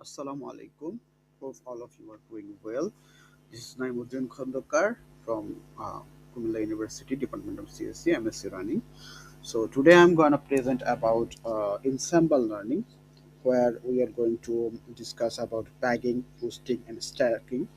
Assalamu alaikum. Hope all of you are doing well. This is Naimuddin Khandokar from Kumilla University, Department of CSC, MSc Running. So today I'm going to present about ensemble learning, where we are going to discuss about bagging, boosting, and stacking.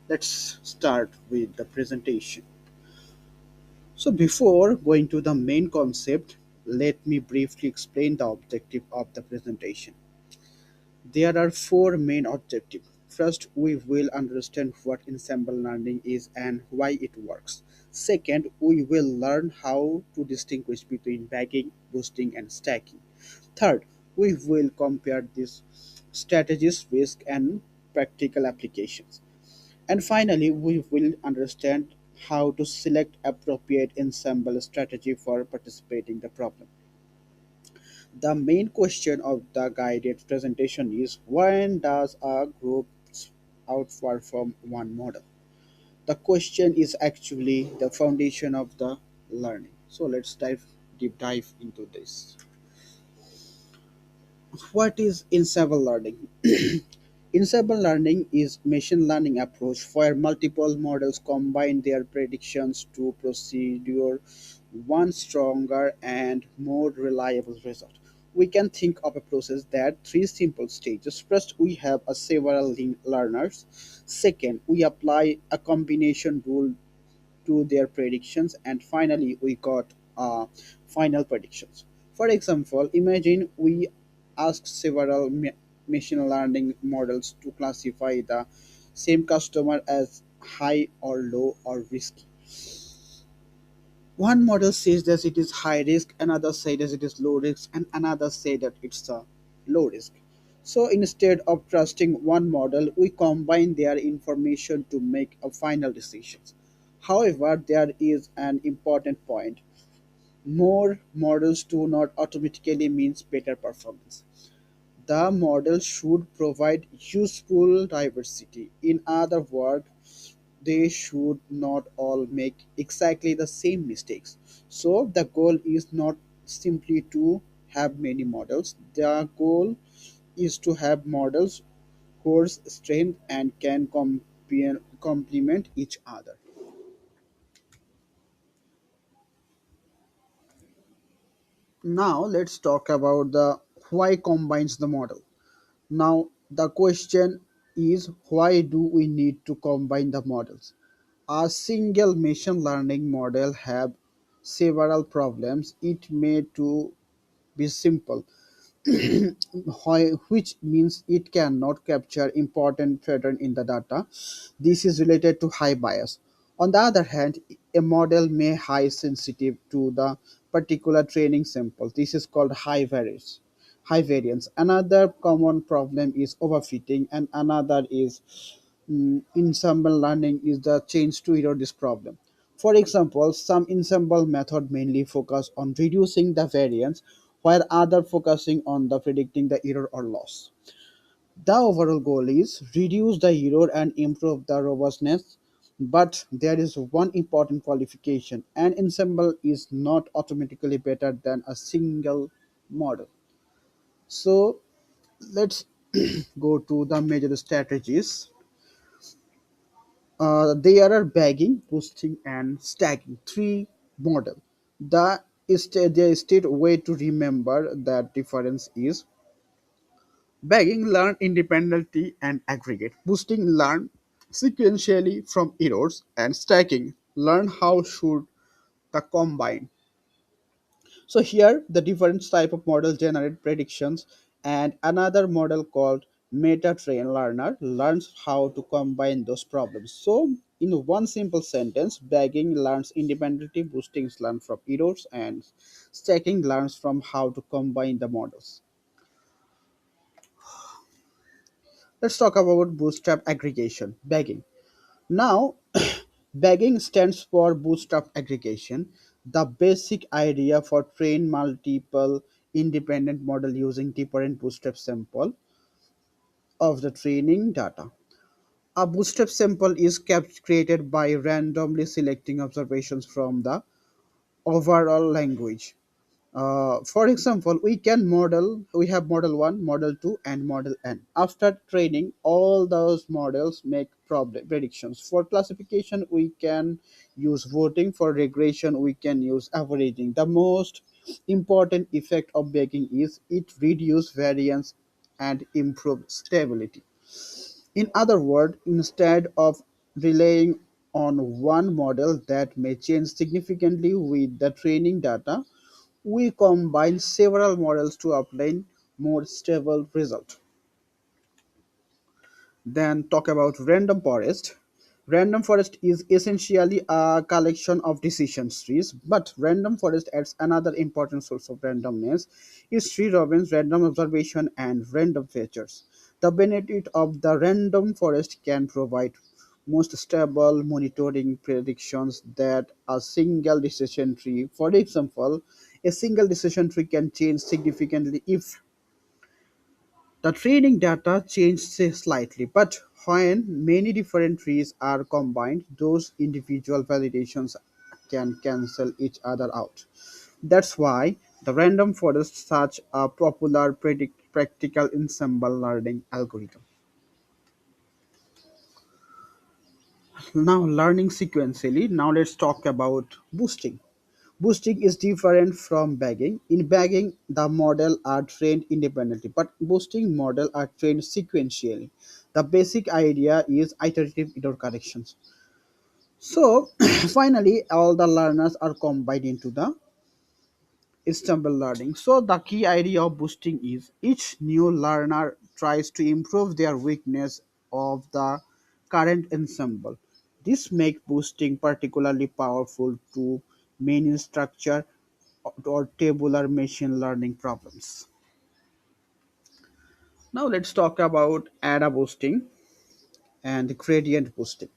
Let's start with the presentation. So before going to the main concept, let me briefly explain the objective of the presentation. There are four main objectives. First, we will understand what ensemble learning is and why it works. Second, we will learn how to distinguish between bagging, boosting, and stacking. Third, we will compare these strategies, risk, and practical applications. And finally, we will understand how to select appropriate ensemble strategy for participating the problem. The main question of the guided presentation is when does a group outperform one model? The question is actually the foundation of the learning. So let's deep dive into this. What is ensemble learning? Ensemble learning is machine learning approach where multiple models combine their predictions to procedure one stronger and more reliable result. We can think of a process that three simple stages. First, we have a several learners. Second, we apply a combination rule to their predictions, and finally we got final predictions. For example, imagine we ask several machine learning models to classify the same customer as high or low or risky. One model says that it is high risk, another says that it is low risk, and another says that it's a low risk. So instead of trusting one model, we combine their information to make a final decision. However, there is an important point. More models do not automatically means better performance. The model should provide useful diversity. In other words, they should not all make exactly the same mistakes. So the goal is not simply to have many models. The goal is to have models whose strength and can complement each other. Now let's talk about the why combines the model. Now the question is why do we need to combine the models? A single machine learning model have several problems. It may to be simple, which means it cannot capture important pattern in the data. This is related to high bias. On the other hand, a model may high sensitive to the particular training sample. This is called high variance. High variance. Another common problem is overfitting, and another is ensemble learning is the change to error this problem. For example, some ensemble method mainly focus on reducing the variance, while other focusing on the predicting the error or loss. The overall goal is reduce the error and improve the robustness. But there is one important qualification: an ensemble is not automatically better than a single model. So let's go to the major strategies. There are bagging, boosting, and stacking. Three model. The state way to remember that difference is bagging learn independently and aggregate. Boosting learn sequentially from errors, and stacking learn how should the combine. So here the different type of model generate predictions, and another model called meta train learner learns how to combine those problems. So in one simple sentence, bagging learns independently, boosting learns from errors, and stacking learns from how to combine the models. Let's talk about bootstrap aggregation, bagging. Now, bagging stands for bootstrap aggregation, the basic idea for train multiple independent model using different bootstrap sample of the training data. A bootstrap sample is kept created by randomly selecting observations from the overall language. For example, we have model 1, model 2, and model n. After training, all those models make predictions. For classification, we can use voting. For regression, we can use averaging. The most important effect of baking is it reduces variance and improves stability. In other words, instead of relying on one model that may change significantly with the training data, we combine several models to obtain more stable result. Then talk about random forest. Random forest is essentially a collection of decision trees, but random forest adds another important source of randomness is tree robins, random observation, and random features. The benefit of the random forest can provide most stable monitoring predictions that a single decision tree. For example, a single decision tree can change significantly if the training data changes slightly, but when many different trees are combined, those individual validations can cancel each other out. That's why the random forest is such a popular practical ensemble learning algorithm. Now learning sequentially. Now let's talk about boosting. Boosting is different from bagging. In bagging, the model are trained independently, but boosting model are trained sequentially. The basic idea is iterative error corrections. So finally, all the learners are combined into the Ensemble learning. So the key idea of boosting is each new learner tries to improve their weakness of the current ensemble. This makes boosting particularly powerful to many structure or tabular machine learning problems. Now let's talk about ADA boosting and gradient boosting.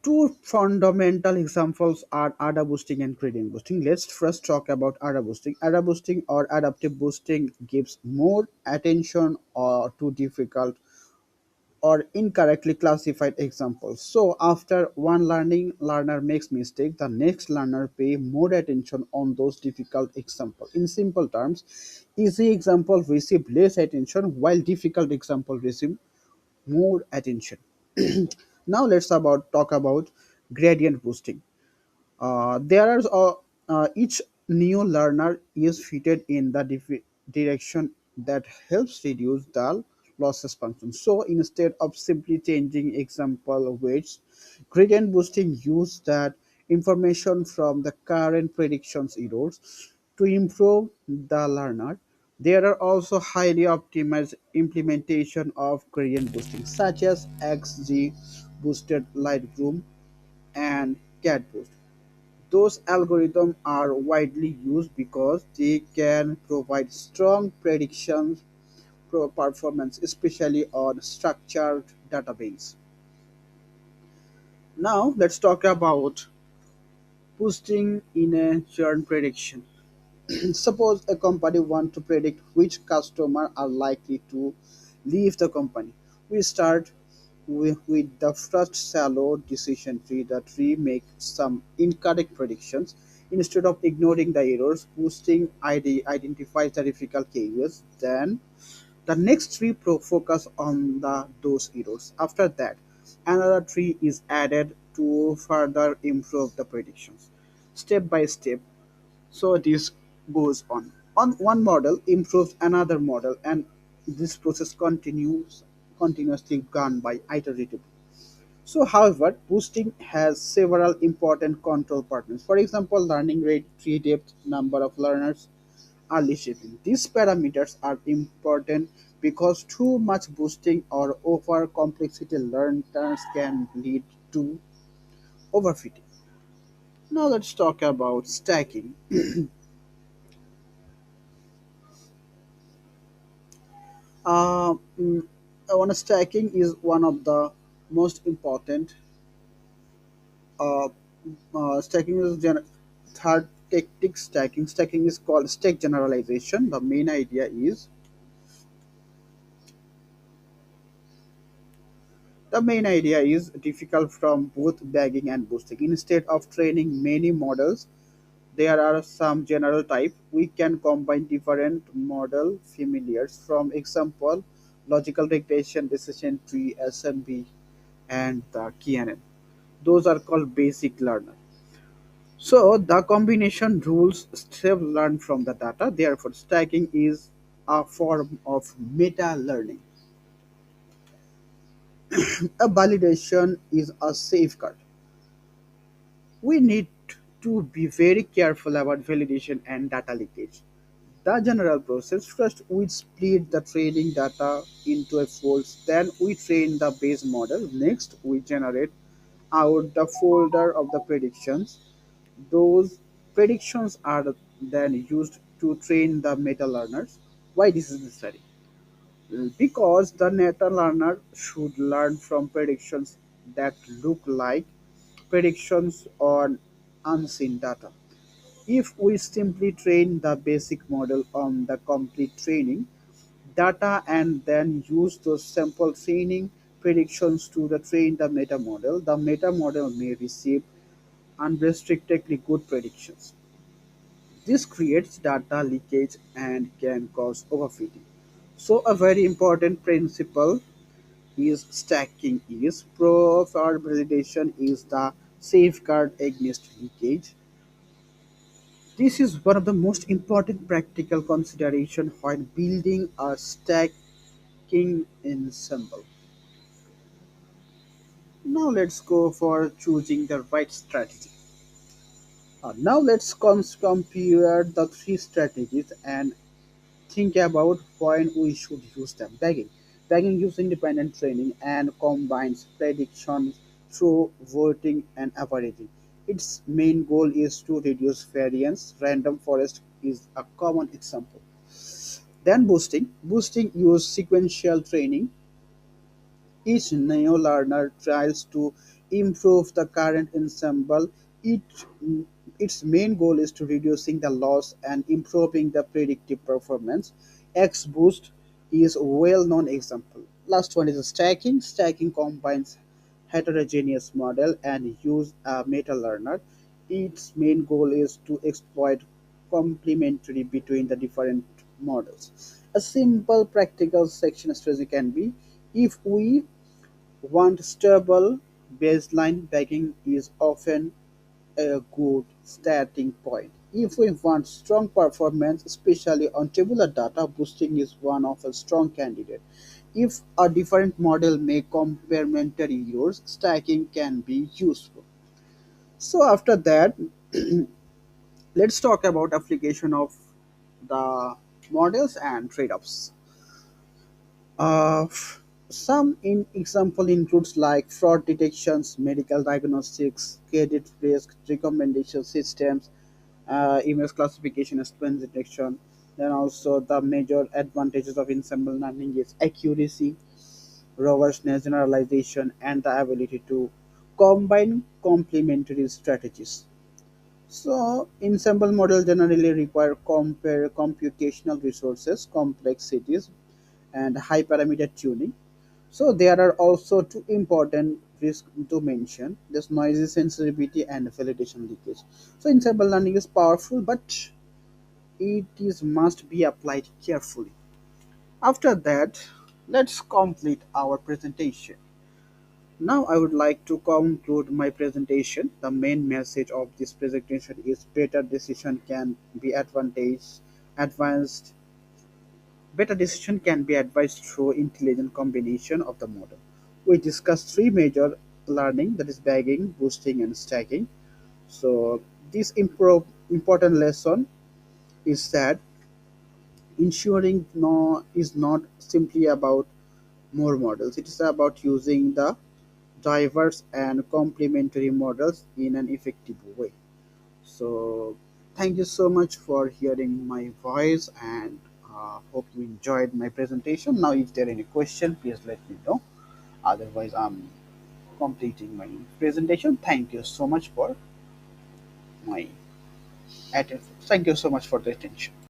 Two fundamental examples are ADA boosting and gradient boosting. Let's first talk about ADA boosting. ADA boosting or adaptive boosting gives more attention or to difficult or incorrectly classified examples. So after one learner makes mistake, the next learner pay more attention on those difficult examples. In simple terms, easy example receive less attention while difficult example receive more attention. Now let's about talk about gradient boosting. There are each new learner is fitted in the direction that helps reduce the losses function. So instead of simply changing example weights, gradient boosting use that information from the current predictions errors to improve the learner. There are also highly optimized implementation of gradient boosting such as XG boosted Lightroom and cat boost. Those algorithms are widely used because they can provide strong predictions performance, especially on structured database. Now let's talk about boosting in a churn prediction. Suppose a company wants to predict which customers are likely to leave the company. We start with the first shallow decision tree. The tree makes some incorrect predictions. Instead of ignoring the errors, boosting ID identifies the difficult cases. Then the next tree focus on those errors. After that, another tree is added to further improve the predictions. Step by step, so this goes on. On one model improves another model, and this process continuously done by iterative. So, however, boosting has several important control partners. For example, learning rate, tree depth, number of learners, early shaping. These parameters are important because too much boosting or over complexity learners can lead to overfitting. Now let's talk about stacking. Uh, mm, Stacking is one of the most important. Uh, Stacking is third tactic stacking. Stacking is called stack generalization. The main idea is difficult from both bagging and boosting. Instead of training many models, there are some general type. We can combine different model familiars from example, logical regression, decision tree, SMB, and the KNN. Those are called basic learner. So the combination rules still learn from the data. Therefore, stacking is a form of meta learning. A validation is a safeguard. We need to be very careful about validation and data leakage. The general process: first we split the training data into a folds, then we train the base model, next we generate out the folder of the predictions. Those predictions are then used to train the meta learners. Why this is necessary? Because the meta learner should learn from predictions that look like predictions on unseen data. If we simply train the basic model on the complete training data and then use those sample training predictions to the train the meta model may receive unrestrictedly good predictions. This creates data leakage and can cause overfitting. So a very important principle is stacking is proof or validation is the safeguard against leakage. This is one of the most important practical consideration when building a stacking ensemble. Now let's go for choosing the right strategy. Now let's compare the three strategies and think about when we should use them. Bagging. Bagging uses independent training and combines predictions through voting and averaging. Its main goal is to reduce variance. Random forest is a common example. Then boosting. Boosting uses sequential training. Each new learner tries to improve the current ensemble. Each, its main goal is to reducing the loss and improving the predictive performance. XBoost is a well-known example. Last one is stacking. Stacking combines heterogeneous model and use a meta learner. Its main goal is to exploit complementary between the different models. A simple practical section strategy can be: if we want stable baseline, backing is often a good starting point. If we want strong performance, especially on tabular data, boosting is one of a strong candidate. If a different model may complementary yours, stacking can be useful. So after that, let's talk about application of the models and trade-offs. Some in example includes like fraud detections, medical diagnostics, credit risk recommendation systems, image classification, expense detection. Then also the major advantages of ensemble learning is accuracy, robustness, generalization, and the ability to combine complementary strategies. So, ensemble models generally require computational resources, complexities, and high parameter tuning. So there are also two important risks to mention: this noisy sensitivity and validation leakage. So ensemble learning is powerful, but it is must be applied carefully. After that, let's complete our presentation. Now I would like to conclude my presentation. The main message of this presentation is better decision can be advanced better decision can be advised through intelligent combination of the model. We discussed three major learning, that is bagging, boosting, and stacking. So this important lesson is that ensuring no is not simply about more models. It is about using the diverse and complementary models in an effective way. So thank you so much for hearing my voice and hope you enjoyed my presentation. Now, if there are any question, please let me know. Otherwise, I'm completing my presentation. Thank you so much for my attention. Thank you so much for the attention.